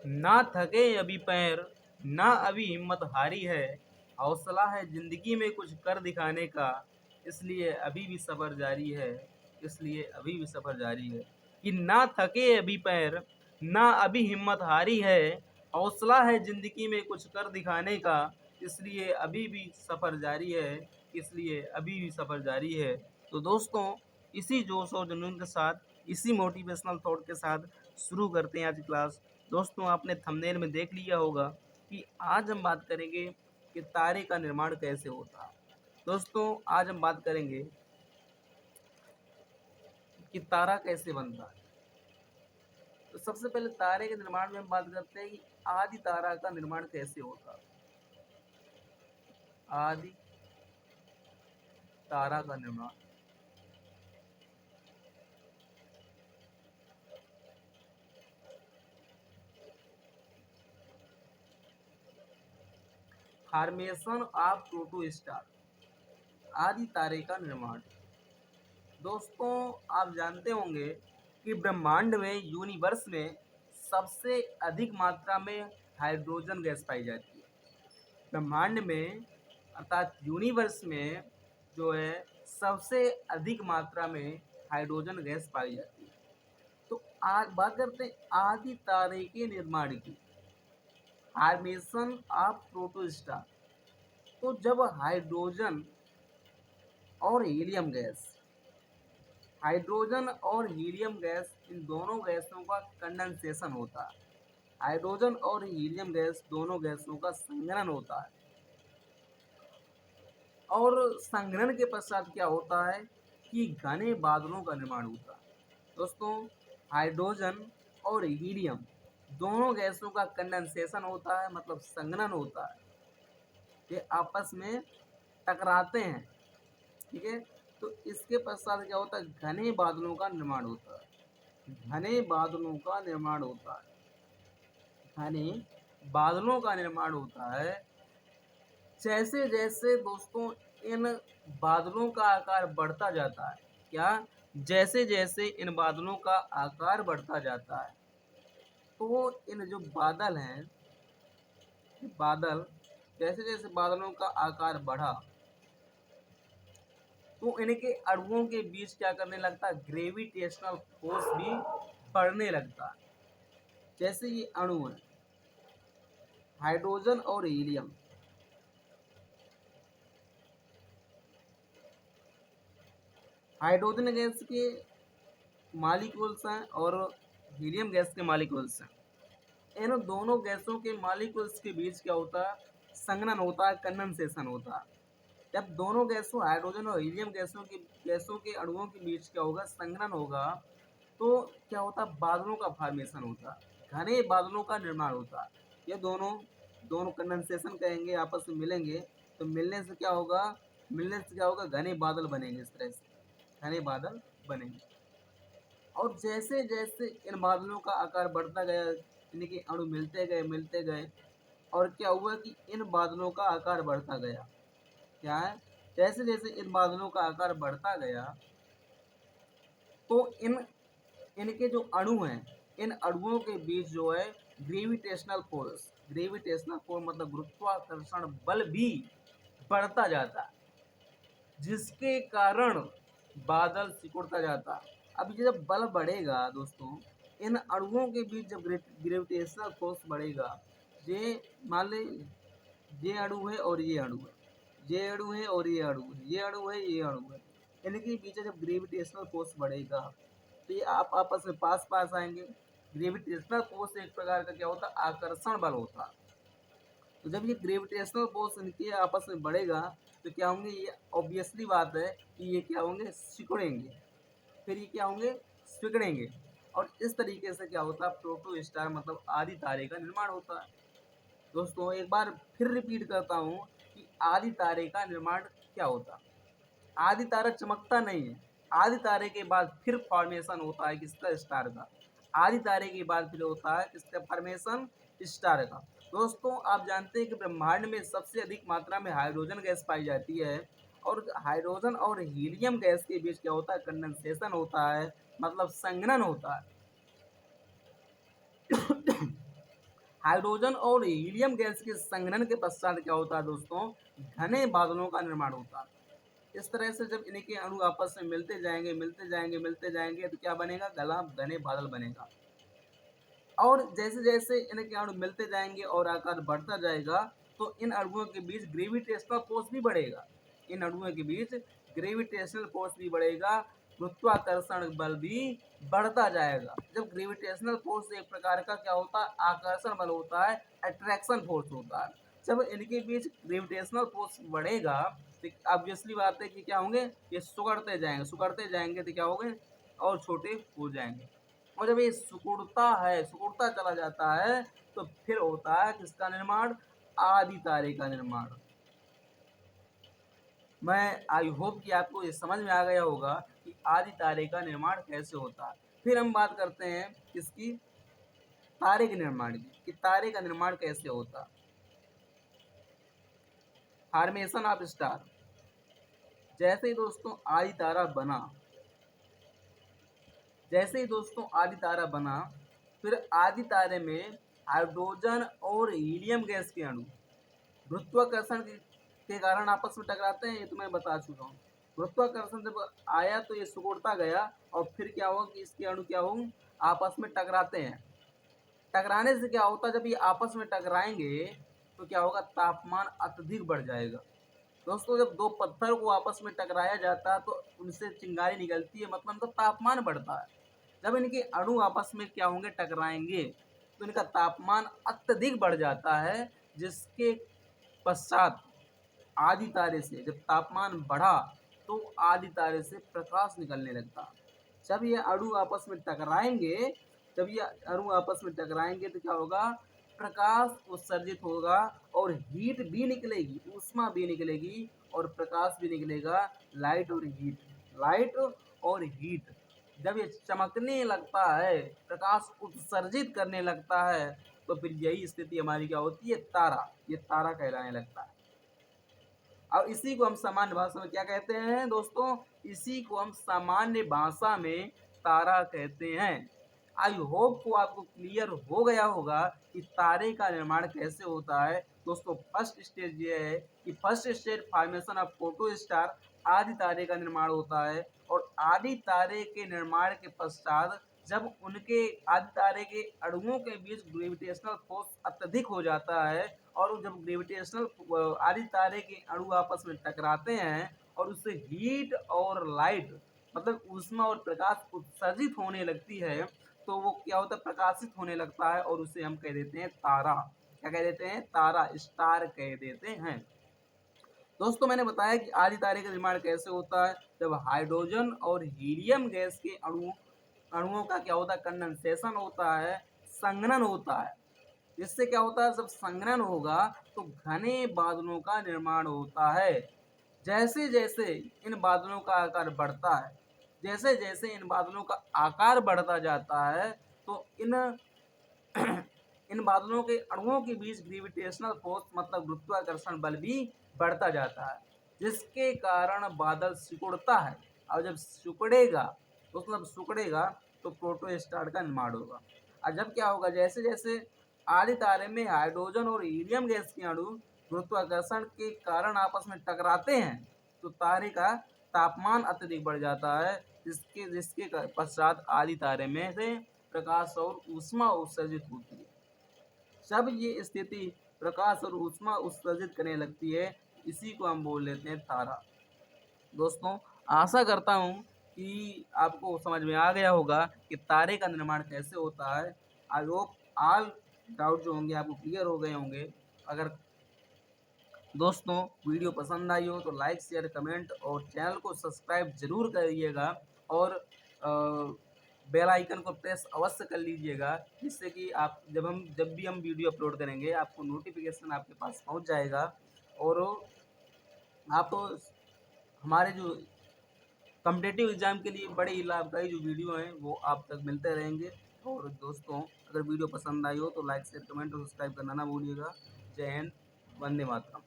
ना थके अभी पैर, ना अभी हिम्मत हारी है, हौसला है ज़िंदगी में कुछ कर दिखाने का, इसलिए अभी भी सफ़र जारी है, इसलिए अभी भी सफ़र जारी है। कि ना थके अभी पैर, ना अभी हिम्मत हारी है, हौसला है ज़िंदगी में कुछ कर दिखाने का, इसलिए अभी भी सफ़र जारी है, इसलिए अभी भी सफ़र जारी है। तो दोस्तों, इसी जोश और जुनून के साथ, इसी मोटिवेशनल थॉट के साथ शुरू करते हैं आज की क्लास। दोस्तों, आपने थंबनेल में देख लिया होगा कि आज हम बात करेंगे कि तारे का निर्माण कैसे होता है। दोस्तों, आज हम बात करेंगे कि तारा कैसे बनता है। तो सबसे पहले तारे के निर्माण में हम बात करते हैं कि आदि तारा का निर्माण कैसे होता है। आदि तारा का निर्माण। Formation of proto star. आदि तारे का निर्माण। दोस्तों, आप जानते होंगे कि ब्रह्मांड में, यूनिवर्स में सबसे अधिक मात्रा में हाइड्रोजन गैस पाई जाती है। ब्रह्मांड में अर्थात यूनिवर्स में जो है सबसे अधिक मात्रा में हाइड्रोजन गैस पाई जाती है। तो आज बात करते हैं आदि तारे के निर्माण की। Formation of protostar. तो जब हाइड्रोजन और हीलियम गैस, हाइड्रोजन और हीलियम गैस, इन दोनों गैसों का कंडेंसेशन होता है। हाइड्रोजन और हीलियम गैस दोनों गैसों का संघनन होता है। और संघनन के पश्चात क्या होता है कि घने बादलों का निर्माण होता है। दोस्तों, हाइड्रोजन और हीलियम दोनों गैसों का कंडेंसेशन होता है, मतलब संघनन होता है। ये आपस में टकराते हैं, ठीक है। तो इसके पश्चात क्या होता है, घने बादलों का निर्माण होता है। घने बादलों का निर्माण होता है। घने बादलों का निर्माण होता है। जैसे जैसे दोस्तों इन बादलों का आकार बढ़ता जाता है, क्या, जैसे जैसे इन बादलों का आकार बढ़ता जाता है, तो इन जो बादल हैं, बादल, जैसे जैसे बादलों का आकार बढ़ा, तो इनके अणुओं के बीच क्या करने लगता है, ग्रेविटेशनल फोर्स भी बढ़ने लगता है। जैसे ये अणु है, हाइड्रोजन और हीलियम, हाइड्रोजन गैस के मालिक्यूल्स हैं और हीलियम गैस के मालिक्यूल्स हैं। इन दोनों गैसों के मालिक्यूल्स के बीच क्या होता है, संघनन होता है, कंडेंसेशन होता है। जब दोनों गैसों, हाइड्रोजन और हीलियम गैसों के अणुओं के बीच क्या होगा, संघनन होगा, तो क्या होता है, बादलों का फॉर्मेशन होता है, घने बादलों का निर्माण होता है। ये दोनों दोनों कंडेंसेशन कहेंगे, आपस में मिलेंगे, तो मिलने से क्या होगा, घने बादल बनेंगे। इस तरह से घने बादल बनेंगे। और जैसे जैसे इन बादलों का आकार बढ़ता गया, इनके अणु मिलते गए, और क्या हुआ कि इन बादलों का आकार बढ़ता गया। क्या है, जैसे जैसे इन बादलों का आकार बढ़ता गया, तो इनके जो अणु हैं, इन अणुओं के बीच जो है ग्रेविटेशनल फोर्स मतलब गुरुत्वाकर्षण बल भी बढ़ता जाता है, जिसके कारण बादल सिकुड़ता जाता है। अब ये जब बल बढ़ेगा दोस्तों, इन अणुओं के बीच जब ग्रेविटेशनल फोर्स बढ़ेगा, ये मान लें ये अणु है और ये अणु है, ये अणु है और ये अणु है, ये अणु है, ये अणु है, इनके बीच जब ग्रेविटेशनल फोर्स बढ़ेगा, तो ये आप आपस में पास पास आएंगे। ग्रेविटेशनल फोर्स एक प्रकार का क्या होता है, आकर्षण बल होता है। तो जब ये ग्रेविटेशनल फोर्स इनके आपस में बढ़ेगा, तो क्या होंगे, ये ऑब्वियसली बात है कि ये क्या होंगे, सिकुड़ेंगे। फिर ये क्या होंगे, सिकुड़ेंगे। और इस तरीके से क्या होता है, प्रोटो स्टार मतलब आदि तारे का निर्माण होता है। दोस्तों, एक बार फिर रिपीट करता हूँ कि आदि तारे का निर्माण क्या होता है। आदि तारा चमकता नहीं है। आदि तारे के बाद फिर फॉर्मेशन होता है किसका, स्टार का। आदि तारे के बाद फिर होता है किसका फॉर्मेशन, स्टार का। दोस्तों, आप जानते हैं कि ब्रह्मांड में सबसे अधिक मात्रा में हाइड्रोजन गैस पाई जाती है, और हाइड्रोजन और हीलियम गैस के बीच क्या होता है, कंडेंसेशन होता है, मतलब संघनन होता है। हाइड्रोजन और हीलियम गैस के संघनन के पश्चात क्या होता है दोस्तों, घने बादलों का निर्माण होता है। इस तरह से जब इनके अणु आपस में मिलते जाएंगे मिलते जाएंगे मिलते जाएंगे तो क्या बनेगा, गला घने बादल बनेगा। और जैसे जैसे इनके अणु मिलते जाएंगे और आकार बढ़ता जाएगा तो इन अणुओं के बीच ग्रेविटेशनल फोर्स भी बढ़ेगा। इन अणुओं के बीच ग्रेविटेशनल फोर्स भी बढ़ेगा, गुरुत्वाकर्षण बल भी बढ़ता जाएगा। जब ग्रेविटेशनल फोर्स एक प्रकार का क्या होता है, आकर्षण बल होता है, अट्रैक्शन फोर्स होता है। जब इनके बीच ग्रेविटेशनल फोर्स बढ़ेगा तो ऑब्वियसली बात है कि क्या होंगे, ये सुकड़ते जाएंगे तो क्या होंगे, और छोटे हो जाएंगे। और जब ये सिकुड़ता चला जाता है तो फिर होता है किसका निर्माण, आदि तारे का निर्माण। मैं आई होप कि आपको ये समझ में आ गया होगा कि आदि तारे का निर्माण कैसे होता है। फिर हम बात करते हैं किसकी, तारे के निर्माण की, कि तारे का निर्माण कैसे होता है। Formation of star. जैसे ही दोस्तों आदि तारा बना, फिर आदि तारे में हाइड्रोजन और हीलियम गैस के अणु गुरुत्वाकर्षण के कारण आपस में टकराते हैं, ये तो मैं बता चुका हूँ। गुरुत्वाकर्षण जब आया तो ये सिकुड़ता गया और फिर क्या हुआ कि इसके अणु क्या होंगे, आपस में टकराते हैं। टकराने से क्या होता है, जब ये आपस में टकराएंगे तो क्या होगा, तापमान अत्यधिक बढ़ जाएगा। दोस्तों जब दो पत्थर को आपस में टकराया जाता है तो उनसे चिंगारी निकलती है, मतलब उनका तापमान बढ़ता है। जब इनके अणु आपस में क्या होंगे, टकराएंगे तो इनका तापमान अत्यधिक बढ़ जाता है, जिसके पश्चात आदि तारे से जब तापमान बढ़ा तो आदि तारे से प्रकाश निकलने लगता। जब ये अणु आपस में टकराएंगे तो क्या होगा, प्रकाश उत्सर्जित होगा और हीट भी निकलेगी, ऊष्मा भी निकलेगी और प्रकाश भी निकलेगा। लाइट और हीट जब ये चमकने लगता है, प्रकाश उत्सर्जित करने लगता है, तो फिर यही स्थिति हमारी क्या होती है, ये तारा कहलाने लगता है। अब इसी को हम सामान्य भाषा में क्या कहते हैं दोस्तों, इसी को हम सामान्य भाषा में तारा कहते हैं। आई होप को आपको क्लियर हो गया होगा कि तारे का निर्माण कैसे होता है। दोस्तों फर्स्ट स्टेज ये है कि first stage formation of photo star, आदि तारे का निर्माण होता है। और आदि तारे के निर्माण के पश्चात जब उनके आदि तारे के अणुओं के बीच ग्रेविटेशनल फोर्स अत्यधिक हो जाता है और जब ग्रेविटेशनल आदि तारे के अणु आपस में टकराते हैं और उससे हीट और लाइट मतलब ऊष्मा और प्रकाश उत्सर्जित होने लगती है, तो वो क्या होता है, प्रकाशित होने लगता है और उसे हम कह देते हैं तारा। क्या कह देते हैं, तारा, स्टार कह देते हैं। दोस्तों मैंने बताया कि आदि तारे का निर्माण कैसे होता है, जब हाइड्रोजन और हीलियम गैस के अणुओं का क्या होता है, कंडेंसेशन होता है, संघनन होता है। इससे क्या होता है, जब संघनन होगा तो घने बादलों का निर्माण होता है। जैसे जैसे इन बादलों का आकार बढ़ता है, जैसे जैसे इन बादलों का आकार बढ़ता जाता है तो इन इन बादलों के अणुओं के बीच ग्रेविटेशनल फोर्स मतलब गुरुत्वाकर्षण बल भी बढ़ता जाता है, जिसके कारण बादल सिकुड़ता है। और जब सिकुड़ेगा तो प्रोटोस्टार का निर्माण होगा। और जब क्या होगा, जैसे जैसे आदि तारे में हाइड्रोजन और हीलियम गैस के अणु गुरुत्वाकर्षण के कारण आपस में टकराते हैं तो तारे का तापमान अत्यधिक बढ़ जाता है, जिसके जिसके पश्चात आदि तारे में से प्रकाश और ऊष्मा उत्सर्जित होती है। जब ये स्थिति प्रकाश और ऊष्मा उत्सर्जित करने लगती है, इसी को हम बोल लेते हैं तारा। दोस्तों आशा करता हूँ कि आपको समझ में आ गया होगा कि तारे का निर्माण कैसे होता है। आई होप ऑल डाउट जो होंगे आपको क्लियर हो गए होंगे। अगर दोस्तों वीडियो पसंद आई हो तो लाइक शेयर कमेंट और चैनल को सब्सक्राइब जरूर करिएगा और बेल आइकन को प्रेस अवश्य कर लीजिएगा, जिससे कि आप जब भी हम वीडियो अपलोड करेंगे आपको नोटिफिकेशन आपके पास पहुंच जाएगा और आप हमारे जो कॉम्पिटिटिव एग्ज़ाम के लिए बड़े ही लाभदायी जो वीडियो हैं वो आप तक मिलते रहेंगे। और दोस्तों अगर वीडियो पसंद आई हो तो लाइक शेयर कमेंट और सब्सक्राइब करना ना भूलिएगा। जय हिंद, वंदे मातरम।